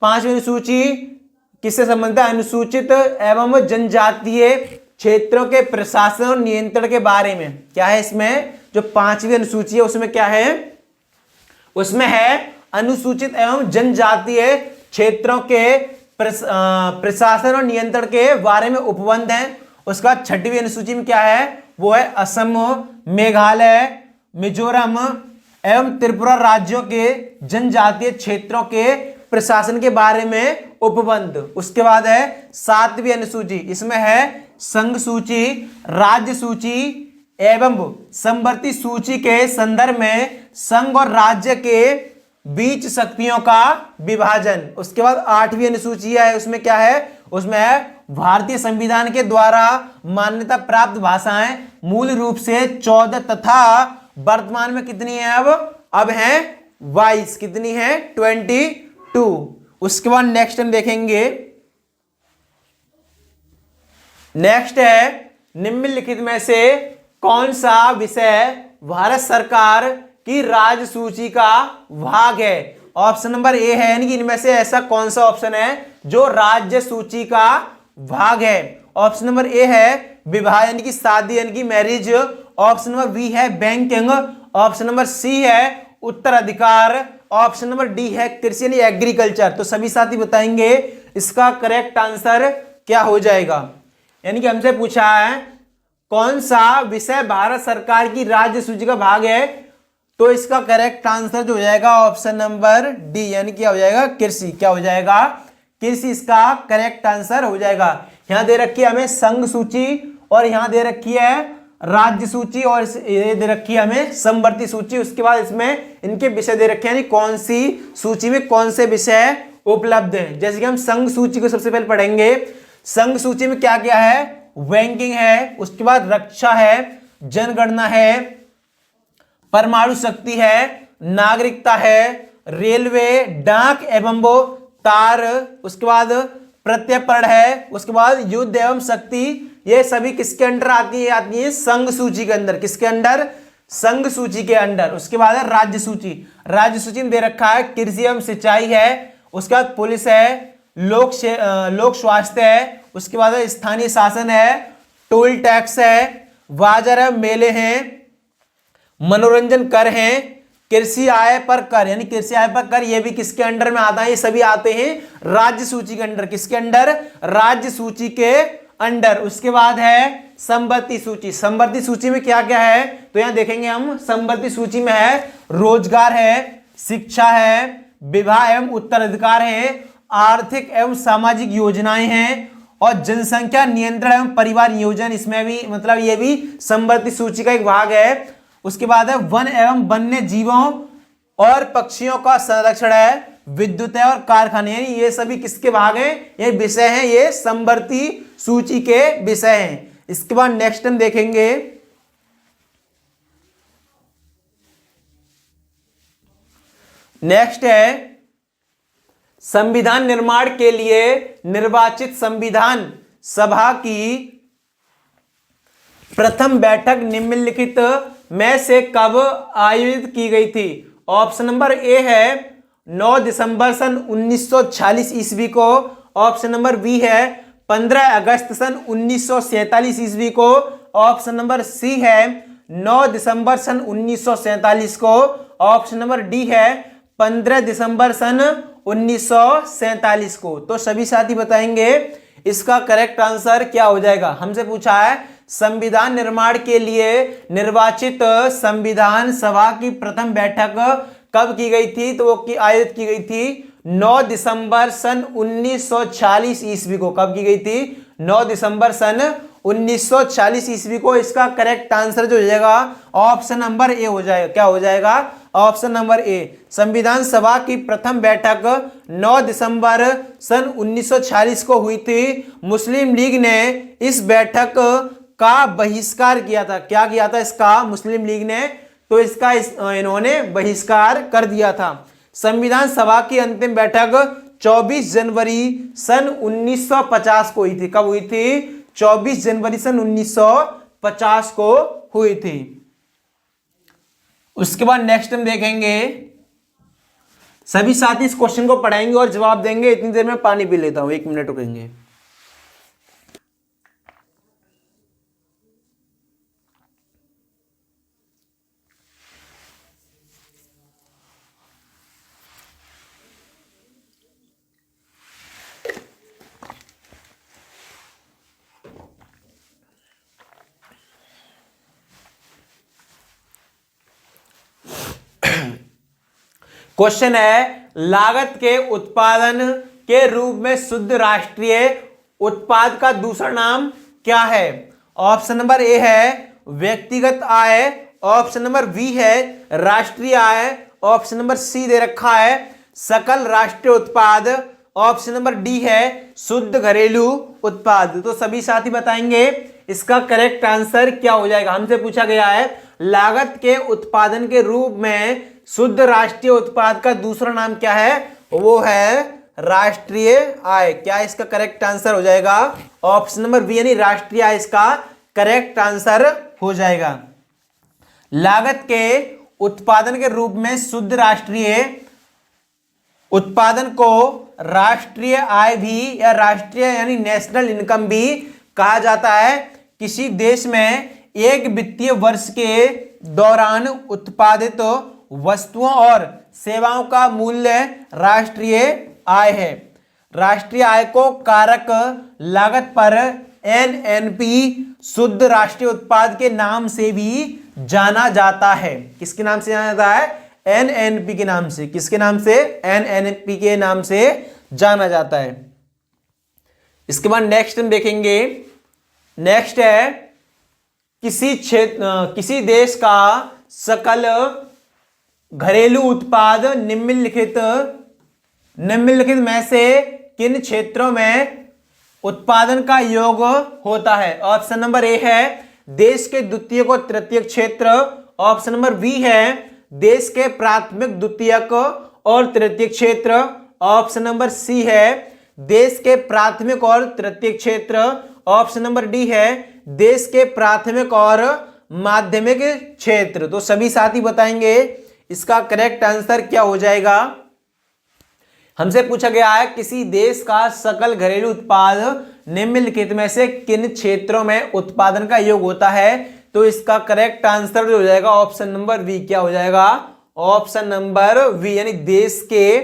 5वीं अनुसूची किससे संबंधित है? अनुसूचित एवं जनजातीय क्षेत्रों के प्रशासन और नियंत्रण के बारे में। क्या है इसमें? जो 5वीं अनुसूची है उसमें क्या है? उसमें है अनुसूचित एवं जनजातीय क्षेत्रों के प्रशासन और नियंत्रण के बारे में उपबंध है। उसका 6वीं अनुसूची में क्या है? वो है असम, मेघालय, मिजोरम एवं त्रिपुरा राज्यों के जनजातीय क्षेत्रों के प्रशासन के बारे में उपबंध। उसके बाद है 7वीं अनुसूची, इसमें है संघ सूची, राज्य सूची एवं समवर्ती सूची के संदर्भ में संघ और राज्य के बीच शक्तियों का विभाजन। उसके बाद 8वीं अनुसूची है, उसमें क्या है? उसमें है भारतीय संविधान के द्वारा मान्यता प्राप्त भाषाएं मूल रूप से 14 तथा वर्तमान में कितनी है? अब है 22। कितनी है? 22। उसके बाद नेक्स्ट हम देखेंगे। नेक्स्ट है निम्नलिखित में से कौन सा विषय भारत सरकार की राज्य सूची का भाग है? ऑप्शन नंबर ए है, यानी कि इनमें से ऐसा कौन सा ऑप्शन है जो राज्य सूची का भाग है? ऑप्शन नंबर ए है विवाह यानी कि शादी यानी कि मैरिज, ऑप्शन नंबर बी है बैंकिंग, ऑप्शन नंबर सी है उत्तराधिकार, ऑप्शन नंबर डी है कृषि यानी एग्रीकल्चर। तो सभी साथी बताएंगे इसका करेक्ट आंसर क्या हो जाएगा। यानी कि हमसे पूछा है कौन सा विषय भारत सरकार की राज्य सूची का भाग है, तो इसका करेक्ट आंसर जो हो जाएगा ऑप्शन नंबर डी, यानी क्या हो जाएगा? कृषि। क्या हो जाएगा? कृषि इसका करेक्ट आंसर हो जाएगा। यहां दे रखी है हमें संघ सूची और यहां दे रखी है राज्य सूची और ये दे रखी है हमें समवर्ती सूची। उसके बाद इसमें इनके विषय दे रखे हैं, कौन सी सूची में कौन से विषय उपलब्ध हैं। जैसे कि हम संघ सूची को सबसे पहले पढ़ेंगे। संघ सूची में क्या क्या है? बैंकिंग है, उसके बाद रक्षा है, जनगणना है, परमाणु शक्ति है, नागरिकता है, रेलवे, डाक एवं वो तार, उसके बाद प्रत्यर्पण है, उसके बाद युद्ध एवं शक्ति, ये सभी किसके अंडर आती है संघ सूची के अंदर। किसके अंडर? संघ सूची के अंडर। उसके बाद है राज्य सूची। राज्य सूची में दे रखा है कृषि एवं सिंचाई है, उसके बाद पुलिस है, लोक स्वास्थ्य है, उसके बाद स्थानीय शासन है, टोल टैक्स है, बाजार एवं मेले हैं, मनोरंजन कर हैं, कृषि आय पर कर, यानी कृषि आय पर कर, ये भी किसके अंडर में आता है? ये सभी आते हैं राज्य सूची के अंडर। किसके अंडर? राज्य सूची के अंडर। उसके बाद है संपत्ति सूची। संपत्ति सूची में क्या क्या है तो यहां देखेंगे हम। संपत्ति सूची में है रोजगार है, शिक्षा है, विवाह एवं उत्तराधिकार है, आर्थिक एवं सामाजिक योजनाएं हैं, और जनसंख्या नियंत्रण एवं परिवार नियोजन, इसमें भी मतलब ये भी संपत्ति सूची का एक भाग है। उसके बाद है वन एवं वन्य जीवों और पक्षियों का संरक्षण है, विद्युत है और कारखाने, यानी ये सभी किसके भाग हैं? ये विषय हैं, ये संपत्ति सूची के विषय हैं। इसके बाद नेक्स्ट हम देखेंगे नेक्स्ट है संविधान निर्माण के लिए निर्वाचित संविधान सभा की प्रथम बैठक निम्नलिखित में से कब आयोजित की गई थी? ऑप्शन नंबर ए है 9 दिसंबर सन 1946 ईस्वी को। ऑप्शन नंबर बी है 15 अगस्त सन 1947 ईस्वी को। ऑप्शन नंबर सी है 9 दिसंबर सन 1947 को। ऑप्शन नंबर डी है 15 दिसंबर सन 1947 को। तो सभी साथी बताएंगे इसका करेक्ट आंसर क्या हो जाएगा। हमसे पूछा है संविधान निर्माण के लिए निर्वाचित संविधान सभा की प्रथम बैठक कब की गई थी? तो वो आयोजित की गई थी 9 दिसंबर सन 1946 ईस्वी को। कब की गई थी? 9 दिसंबर सन 1946 ईस्वी को। इसका करेक्ट आंसर जो हो जाएगा ऑप्शन नंबर ए हो जाएगा। क्या हो जाएगा? ऑप्शन नंबर ए। संविधान सभा की प्रथम बैठक 9 दिसंबर सन 1946 को हुई थी। मुस्लिम लीग ने इस बैठक का बहिष्कार किया था। क्या किया था इसका? मुस्लिम लीग ने तो इसका इन्होंने बहिष्कार कर दिया था। संविधान सभा की अंतिम बैठक 24 जनवरी सन 1950 को हुई थी। कब हुई थी? 24 जनवरी सन 1950 को हुई थी। उसके बाद नेक्स्ट हम देखेंगे, सभी साथी इस क्वेश्चन को पढ़ाएंगे और जवाब देंगे। इतनी देर में पानी पी लेता हूं, 1 मिनट रुकेंगे। क्वेश्चन है लागत के उत्पादन के रूप में शुद्ध राष्ट्रीय उत्पाद का दूसरा नाम क्या है? ऑप्शन नंबर ए है व्यक्तिगत आय। ऑप्शन नंबर बी है राष्ट्रीय आय। ऑप्शन नंबर सी दे रखा है सकल राष्ट्रीय उत्पाद। ऑप्शन नंबर डी है शुद्ध घरेलू उत्पाद। तो सभी साथी बताएंगे इसका करेक्ट आंसर क्या हो जाएगा। हमसे पूछा गया है लागत के उत्पादन के रूप में शुद्ध राष्ट्रीय उत्पाद का दूसरा नाम क्या है? वो है राष्ट्रीय आय। क्या इसका करेक्ट आंसर हो जाएगा? ऑप्शन नंबर बी यानी राष्ट्रीय आय इसका करेक्ट आंसर हो जाएगा। लागत के उत्पादन के रूप में शुद्ध राष्ट्रीय उत्पादन को राष्ट्रीय आय भी या राष्ट्रीय यानी नेशनल इनकम भी कहा जाता है। किसी देश में एक वित्तीय वर्ष के दौरान उत्पादित वस्तुओं और सेवाओं का मूल्य राष्ट्रीय आय है। राष्ट्रीय आय को कारक लागत पर एनएनपी शुद्ध राष्ट्रीय उत्पाद के नाम से भी जाना जाता है। किसके नाम से जाना जाता है? एनएनपी के नाम से। किसके नाम से? एनएनपी के नाम से जाना जाता है। इसके बाद नेक्स्ट हम देखेंगे, नेक्स्ट है किसी देश का सकल घरेलू उत्पाद निम्नलिखित में से किन क्षेत्रों में उत्पादन का योग होता है? ऑप्शन नंबर ए है देश के द्वितीयक और तृतीयक क्षेत्र। ऑप्शन नंबर बी है देश के प्राथमिक, द्वितीयक और तृतीयक क्षेत्र। ऑप्शन नंबर सी है देश के प्राथमिक और तृतीयक क्षेत्र। ऑप्शन नंबर डी है देश के प्राथमिक और माध्यमिक क्षेत्र। तो सभी साथी बताएंगे इसका करेक्ट आंसर क्या हो जाएगा। हमसे पूछा गया है किसी देश का सकल घरेलू उत्पाद निम्नलिखित में से किन क्षेत्रों में उत्पादन का योग होता है। तो इसका करेक्ट आंसर जो हो जाएगा ऑप्शन नंबर बी क्या हो जाएगा, ऑप्शन नंबर बी, यानी देश के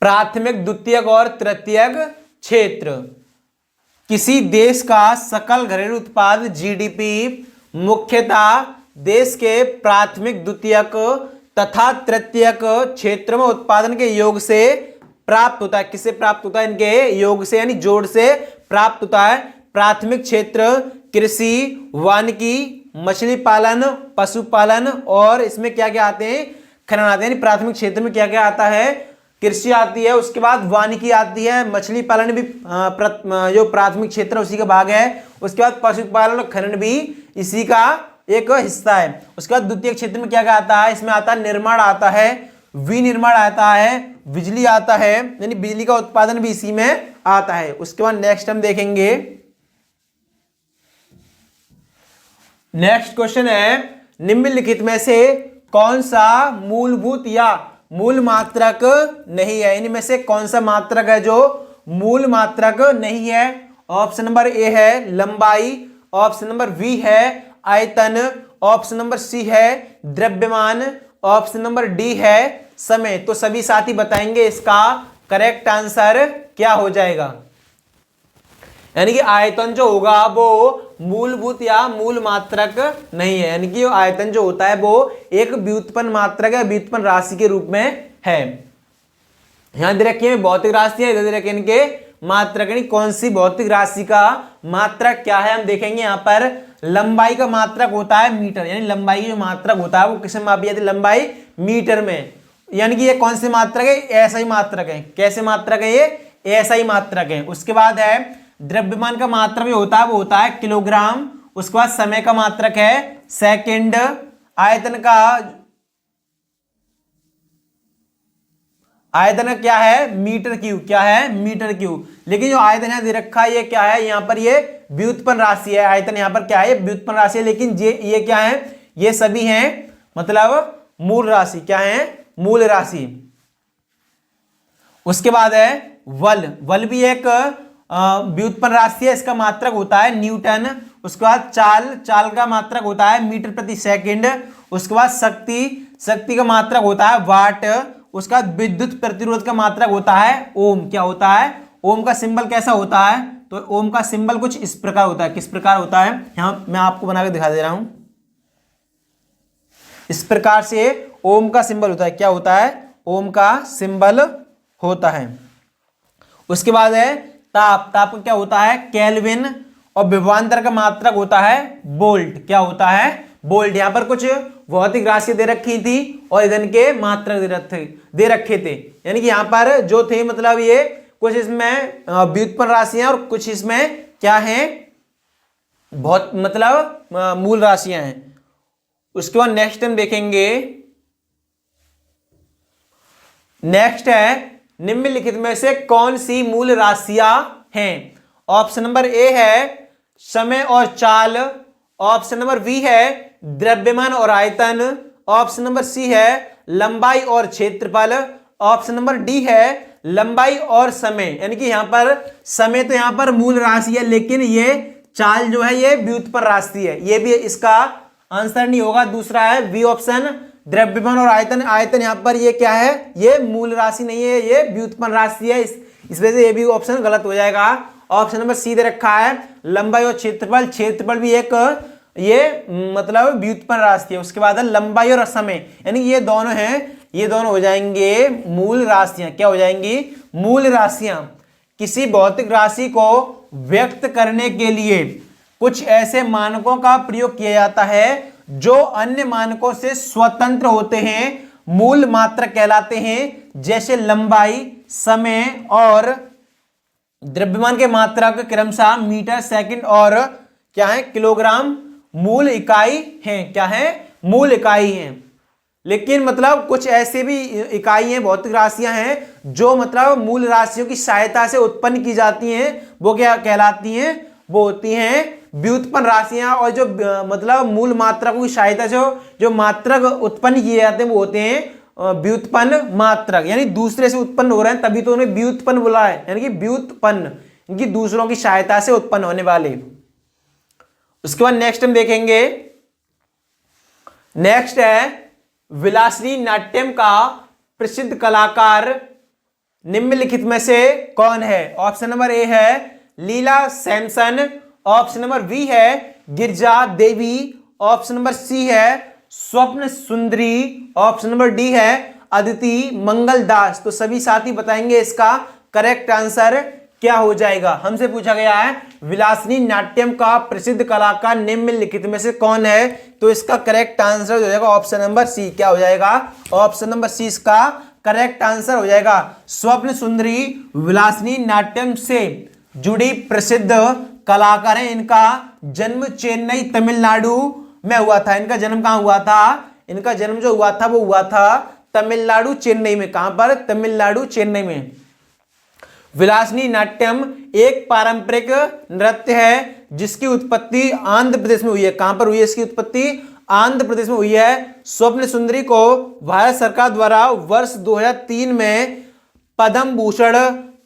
प्राथमिक, द्वितीयक और तृतीयक क्षेत्र। किसी देश का सकल घरेलू उत्पाद जीडीपी मुख्यतः देश के प्राथमिक, द्वितीयक तथा तृतीयक क्षेत्र में उत्पादन के योग से प्राप्त होता है। किससे प्राप्त होता है? इनके योग से यानी जोड़ से प्राप्त होता है। प्राथमिक क्षेत्र कृषि, वानिकी, मछली पालन, पशुपालन और इसमें क्या क्या आते हैं? खनन आते हैं। प्राथमिक क्षेत्र में क्या क्या आता है? कृषि आती है, उसके बाद वानिकी आती है, मछली पालन भी जो प्राथमिक क्षेत्र है उसी का भाग है। उसके बाद पशुपालन और खनन भी इसी का एक हिस्सा है। उसके बाद द्वितीय क्षेत्र में क्या क्या आता है? इसमें आता है निर्माण आता है, विनिर्माण आता है, बिजली आता है, यानी बिजली का उत्पादन भी इसी में आता है। उसके बाद नेक्स्ट हम देखेंगे, नेक्स्ट क्वेश्चन है निम्नलिखित में से कौन सा मूलभूत या मूल मात्रक नहीं है? इनमें से कौन सा मात्रक है जो मूल मात्रक नहीं है? ऑप्शन नंबर ए है लंबाई, ऑप्शन नंबर बी है आयतन, ऑप्शन नंबर सी है द्रव्यमान, ऑप्शन नंबर डी है समय। तो सभी साथी बताएंगे इसका करेक्ट आंसर क्या हो जाएगा। यानी कि आयतन जो होगा वो मूलभूत या मूल मात्रक नहीं है, यानी कि आयतन जो होता है वो एक व्युत्पन्न मात्रक है, व्युत्पन्न राशि के रूप में है। यहां दे रखिए भौतिक राशि है, इधर रखिए इनके मात्रक, यानी कौन सी भौतिक राशि का मात्रक क्या है हम देखेंगे। यहां पर लंबाई का मात्रक होता है मीटर, यानी लंबाई जो मात्रक होता है वो किसमें मापी जाती है? लंबाई मीटर में। यानी कि ये कौन सी मात्रक है? ऐसा ही मात्रक है। कैसे मात्रक है? ये ऐसा ही मात्रक है। उसके बाद है द्रव्यमान का मात्रक जो होता है वो होता है किलोग्राम। उसके बाद समय का मात्रक है सेकंड, आयतन क्या है? Metre cube. क्या है? Metre cube. लेकिन जो आयतन यहां दे रखा है ये क्या है? यहां पर ये व्युत्पन्न राशि है। आयतन यहां पर क्या है? व्युत्पन्न राशि है। लेकिन ये क्या है? ये सभी हैं मतलब मूल राशि। क्या है? मूल राशि। उसके बाद है वल भी एक व्युत्पन्न राशि है, इसका मात्रक होता है न्यूटन। उसके बाद चाल का मात्रक होता है मीटर प्रति सेकंड। उसके बाद शक्ति का मात्रक होता है वाट। उसके बाद विद्युत प्रतिरोध का मात्रक होता है ओम। क्या होता है? ओम का सिंबल कैसा होता है? तो ओम का सिंबल कुछ इस प्रकार होता है। किस प्रकार होता है? यहां मैं आपको बना के दिखा दे रहा हूं। इस प्रकार से ओम का सिंबल होता है। क्या होता है? ओम का सिंबल होता है। उसके बाद है ताप का क्या होता है? केल्विन। और विभवांतर का मात्रक होता है वोल्ट। क्या होता है? वोल्ट। यहां पर कुछ भौतिक राशि दे रखी थी और इधर के मात्रक दे रखे थे, यानी कि यहां पर जो थे मतलब ये कुछ इसमें व्युत्पन्न राशियां और कुछ इसमें क्या है? बहुत मतलब मूल राशियां हैं। उसके बाद नेक्स्ट हम देखेंगे, नेक्स्ट है निम्नलिखित में से कौन सी मूल राशियां हैं? ऑप्शन नंबर ए है समय और चाल, ऑप्शन नंबर बी है द्रव्यमान और आयतन, ऑप्शन नंबर सी है लंबाई और क्षेत्रफल, ऑप्शन नंबर डी है लंबाई और समय। यानी कि यहां पर समय तो यहां पर मूल राशि है, लेकिन ये चाल जो है ये व्युत्पन्न राशि है। ये भी इसका आंसर नहीं होगा। दूसरा है बी ऑप्शन द्रव्यमान और आयतन। आयतन यहां पर ये क्या है? ये मूल राशि नहीं है, ये व्युत्पन्न राशि है। इस वजह से ये भी ऑप्शन गलत हो जाएगा। ऑप्शन नंबर सी दे रखा है लंबाई और क्षेत्रफल। क्षेत्रफल भी एक ये मतलब व्युत्पन्न राशि है। उसके बाद है लंबाई और समय, यानी ये दोनों हैं, ये दोनों हो जाएंगे मूल राशियां। क्या हो जाएंगी? मूल राशियां। किसी भौतिक राशि को व्यक्त करने के लिए कुछ ऐसे मानकों का प्रयोग किया जाता है जो अन्य मानकों से स्वतंत्र होते हैं, मूल मात्रक कहलाते हैं। जैसे लंबाई, समय और द्रव्यमान के मात्रक क्रमशः मीटर, सेकंड और क्या है? किलोग्राम मूल इकाई हैं। क्या है? मूल इकाई हैं। लेकिन मतलब कुछ ऐसे भी इकाई हैं, भौतिक राशियां हैं जो मतलब मूल राशियों की सहायता से उत्पन्न की जाती हैं। वो क्या कहलाती हैं? वो होती हैं व्युत्पन्न राशियां। और जो मतलब मूल मात्रकों की सहायता से जो मात्रक उत्पन्न किए जाते हैं वो होते हैं व्युत्पन्न मात्रक। यानी दूसरे से उत्पन्न हो रहे हैं तभी तो उन्हें व्युत्पन्न बोला है, यानी कि व्युत्पन्न, इनकी दूसरों की सहायता से उत्पन्न होने वाले। उसके बाद नेक्स्ट हम देखेंगे, नेक्स्ट है विलासिनी नाट्यम का प्रसिद्ध कलाकार निम्नलिखित में से कौन है? ऑप्शन नंबर ए है लीला सैमसन, ऑप्शन नंबर बी है गिरजा देवी, ऑप्शन नंबर सी है स्वप्न सुंदरी, ऑप्शन नंबर डी है अदिति मंगल दास। तो सभी साथी बताएंगे इसका करेक्ट आंसर क्या हो जाएगा। हमसे पूछा गया है विलासिनी नाट्यम का प्रसिद्ध कलाकार निम्नलिखित में से कौन है, तो इसका करेक्ट आंसर हो जाएगा ऑप्शन नंबर सी। क्या हो जाएगा? ऑप्शन नंबर सी इसका करेक्ट आंसर हो जाएगा। स्वप्न सुंदरी विलासिनी नाट्यम से जुड़ी प्रसिद्ध कलाकार है। इनका जन्म चेन्नई तमिलनाडु में हुआ था। इनका जन्म कहां हुआ था? इनका जन्म जो हुआ था वो हुआ था तमिलनाडु चेन्नई में। कहां पर? तमिलनाडु चेन्नई में। विलासिनी नाट्यम एक पारंपरिक नृत्य है जिसकी उत्पत्ति आंध्र प्रदेश में हुई है। कहां पर हुई है इसकी उत्पत्ति? आंध्र प्रदेश में हुई है। स्वप्न सुंदरी को भारत सरकार द्वारा वर्ष 2003 में पद्म भूषण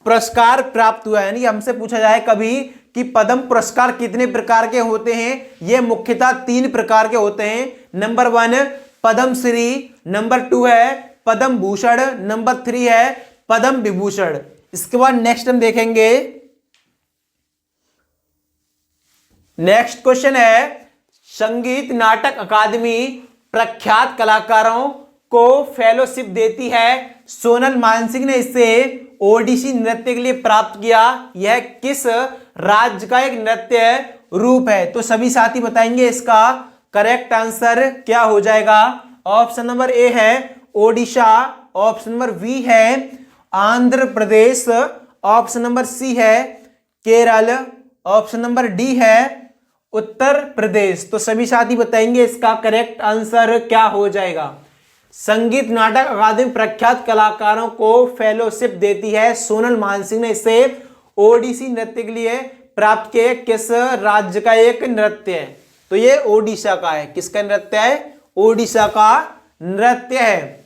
पुरस्कार प्राप्त हुआ है। यानी हमसे पूछा जाए कभी कि पद्म पुरस्कार कितने प्रकार के होते हैं, ये मुख्यतः 3 प्रकार के होते हैं। नंबर 1 पद्म श्री, नंबर 2 है पद्म भूषण, नंबर 3 है पद्म विभूषण। इसके बाद नेक्स्ट हम देखेंगे, नेक्स्ट क्वेश्चन है संगीत नाटक अकादमी प्रख्यात कलाकारों को फेलोशिप देती है। सोनल मानसिंह ने इसे ओडिसी नृत्य के लिए प्राप्त किया। यह किस राज्य का एक नृत्य रूप है? तो सभी साथी बताएंगे इसका करेक्ट आंसर क्या हो जाएगा। ऑप्शन नंबर ए है ओडिशा, ऑप्शन नंबर बी है Andhra Pradesh, option number C है केरल, ऑप्शन नंबर डी है उत्तर प्रदेश। तो सभी साथी बताएंगे इसका करेक्ट आंसर क्या हो जाएगा। संगीत नाटक अकादमी प्रख्यात कलाकारों को फेलोशिप देती है। सोनल मानसिंह ने इसे ओडिसी नृत्य के लिए प्राप्त किया। किस राज्य का एक नृत्य है? तो ये ओडिशा का है। किसका नृत्य है? ओडिशा का नृत्य है।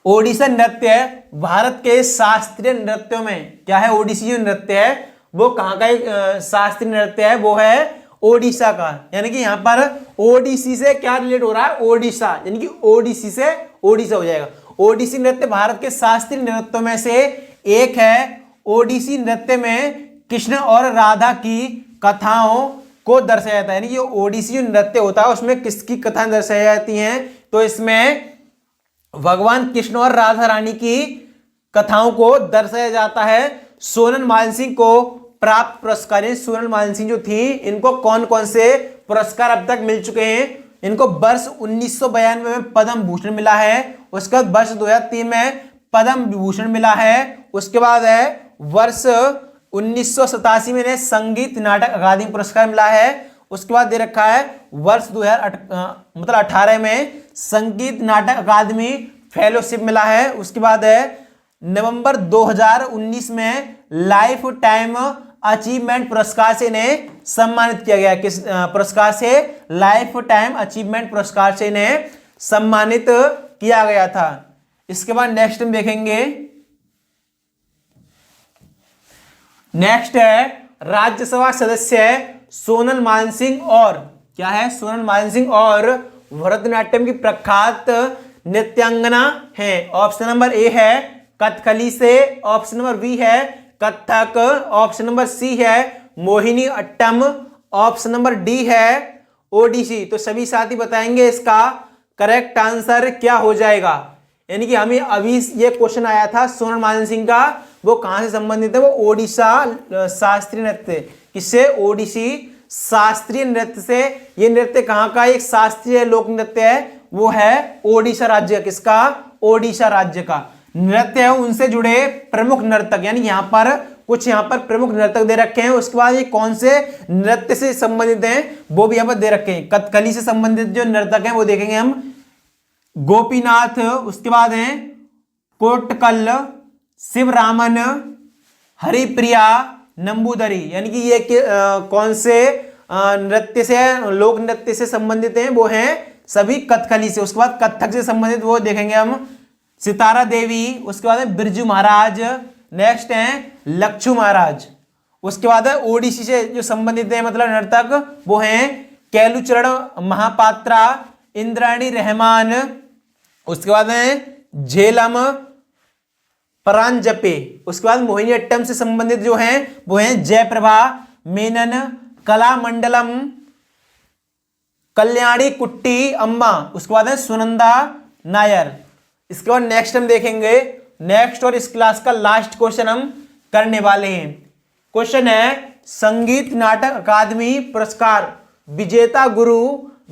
ओडिशा नृत्य भारत के शास्त्रीय नृत्यों में क्या है? ओडिसी जो नृत्य है वो कहाँ का एक शास्त्रीय नृत्य है? वो है ओडिशा का। यानी कि यहाँ पर ओडिसी से क्या रिलेट हो रहा है? ओडिशा, यानी कि ओडिसी से ओडिशा हो जाएगा। ओडिसी नृत्य भारत के शास्त्रीय नृत्यों में से एक है। ओडिसी नृत्य में कृष्ण और राधा की कथाओं को दर्शाया जाता है। यानी कि ओडिसी जो नृत्य होता है उसमें किसकी कथाएं दर्शाई जाती हैं? तो इसमें भगवान कृष्ण और राधा रानी की कथाओं को दर्शाया जाता है। सोनल मानसिंह को प्राप्त पुरस्कार, सोनल मानसिंह जो थी इनको कौन कौन से पुरस्कार अब तक मिल चुके हैं? इनको वर्ष 1992 में पद्म भूषण मिला है। उसके बाद वर्ष 2003 में पद्म विभूषण मिला है। उसके बाद है वर्ष 1987 में इन्हें संगीत नाटक अकादमी पुरस्कार मिला है। उसके बाद दे रखा है वर्ष 2018 में संगीत नाटक अकादमी फेलोशिप मिला है। उसके बाद है नवंबर 2019 में लाइफ टाइम अचीवमेंट पुरस्कार से इन्हें सम्मानित किया गया। किस पुरस्कार से? लाइफ टाइम अचीवमेंट पुरस्कार से इन्हें सम्मानित किया गया था। इसके बाद नेक्स्ट हम देखेंगे, नेक्स्ट है राज्यसभा सदस्य सोनल मानसिंह और क्या है? सोनल मानसिंह और भरतनाट्यम की प्रख्यात नृत्यांगना है। ऑप्शन नंबर ए है कथकली से, ऑप्शन नंबर बी है कथक, ऑप्शन नंबर सी है Mohini Attam, option number D है ओडिसी। तो सभी साथी बताएंगे इसका करेक्ट आंसर क्या हो जाएगा। यानी कि हमें अभी ये क्वेश्चन आया था सोनल मानसिंह का, वो कहां से संबंधित है? वो ओडिशा शास्त्रीय नृत्य। किससे? ओडिसी शास्त्रीय नृत्य से। ये नृत्य कहां का एक शास्त्रीय लोक नृत्य है? वो है ओडिशा राज्य। किसका? ओडिशा राज्य का नृत्य है। उनसे जुड़े प्रमुख नर्तक, यानी यहां पर कुछ यहाँ पर प्रमुख नर्तक दे रखे हैं। उसके बाद ये कौन से नृत्य से संबंधित हैं वो भी यहाँ पर दे रखे हैं। कथकली से संबंधित जो नर्तक हैं वो देखेंगे हम, गोपीनाथ, उसके बाद हैं कोटकल, शिवरामन, हरिप्रिया, नंबूदरी। यानी कि ये कौन से नृत्य से, लोक नृत्य से संबंधित हैं वो हैं सभी कथकली से। उसके बाद कथक से संबंधित वो देखेंगे हम, सितारा देवी, उसके बाद है बिरजू महाराज, नेक्स्ट हैं लक्षु महाराज। उसके बाद है ओडिसी से जो संबंधित है मतलब नर्तक वो हैं केलुचरण महापात्रा, इंद्राणी रहमान, उसके बाद है झेलम परांजपे। उसके बाद मोहिनीअट्टम से संबंधित जो हैं वो हैं जयप्रभा मेनन, कलामंडलम, कल्याणी कुट्टी अम्मा, उसके बाद है सुनंदा नायर। इसके बाद नेक्स्ट हम देखेंगे, नेक्स्ट और इस क्लास का लास्ट क्वेश्चन हम करने वाले हैं। क्वेश्चन है संगीत नाटक अकादमी पुरस्कार विजेता गुरु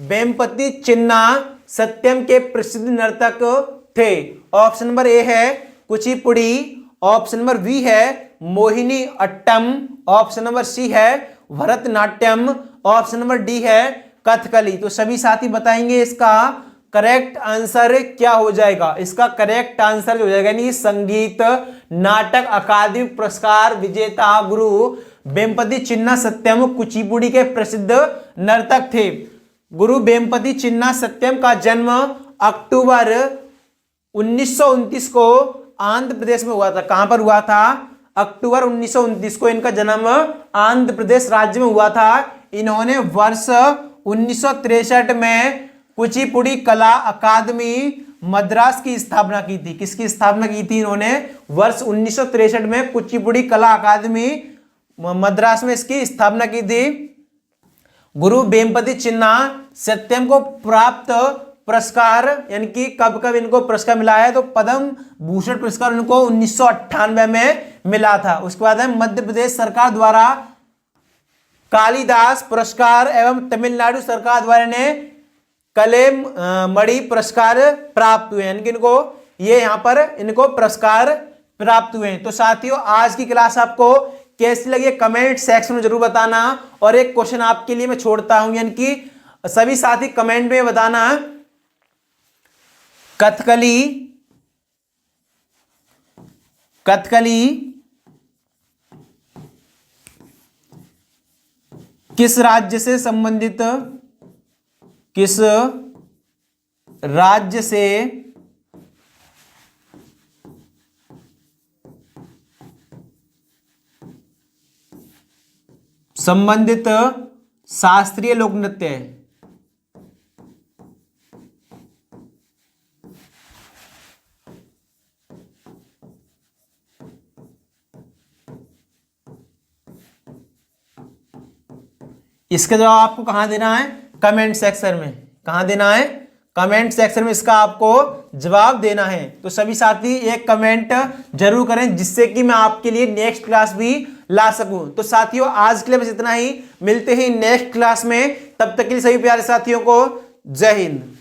वेम्पति चिन्ना सत्यम के प्रसिद्ध नर्तक थे। ऑप्शन नंबर ए है कुचिपुड़ी, ऑप्शन नंबर बी है Mohini Attam, option number C है भरतनाट्यम, ऑप्शन नंबर डी है कथकली। तो सभी साथी बताएंगे इसका करेक्ट आंसर क्या हो जाएगा। इसका करेक्ट आंसर जो हो जाएगा यानी संगीत नाटक अकादमी पुरस्कार विजेता गुरु वेम्पति चिन्ना सत्यम कुचिपुड़ी के प्रसिद्ध नर्तक थे। गुरु वेम्पति चिन्ना सत्यम का जन्म अक्टूबर 1929 को आंध्र प्रदेश में हुआ था। कहां पर हुआ था? अक्टूबर 1929 को इनका जन्म आंध्र प्रदेश राज्य में हुआ था। इन्होंने वर्ष 1963 में कुचिपुड़ी कला अकादमी मद्रास की स्थापना की थी। किसकी स्थापना की थी इन्होंने? वर्ष 1963 में कुचिपुड़ी कला अकादमी मद्रास में इसकी स्थापना की थी। गुरु वेम्पति चिन्ना सत्यम को प्राप्त पुरस्कार यानी कि कब कब इनको पुरस्कार मिला है तो पद्म भूषण पुरस्कार इनको 1998 में मिला था। उसके बाद है मध्य प्रदेश सरकार द्वारा कालिदास पुरस्कार एवं तमिलनाडु सरकार द्वारा ने कलेम मणि पुरस्कार प्राप्त हुए, यानी कि इनको ये यहाँ पर इनको पुरस्कार प्राप्त हुए हैं। तो साथियों आज की क्लास आपको कैसी लगी कमेंट सेक्शन में जरूर बताना। और एक क्वेश्चन आपके लिए मैं छोड़ता हूं, यानी कि सभी साथी कमेंट में बताना कथकली किस राज्य से संबंधित, किस राज्य से संबंधित शास्त्रीय लोक नृत्य है। इसका जवाब आपको कहां देना है? कमेंट सेक्शन में। कहां देना है? कमेंट सेक्शन में इसका आपको जवाब देना है। तो सभी साथी एक कमेंट जरूर करें जिससे कि मैं आपके लिए नेक्स्ट क्लास भी ला सकूं। तो साथियों आज के लिए बस इतना ही, मिलते हैं नेक्स्ट क्लास में। तब तक के लिए सभी प्यारे साथियों को जय हिंद।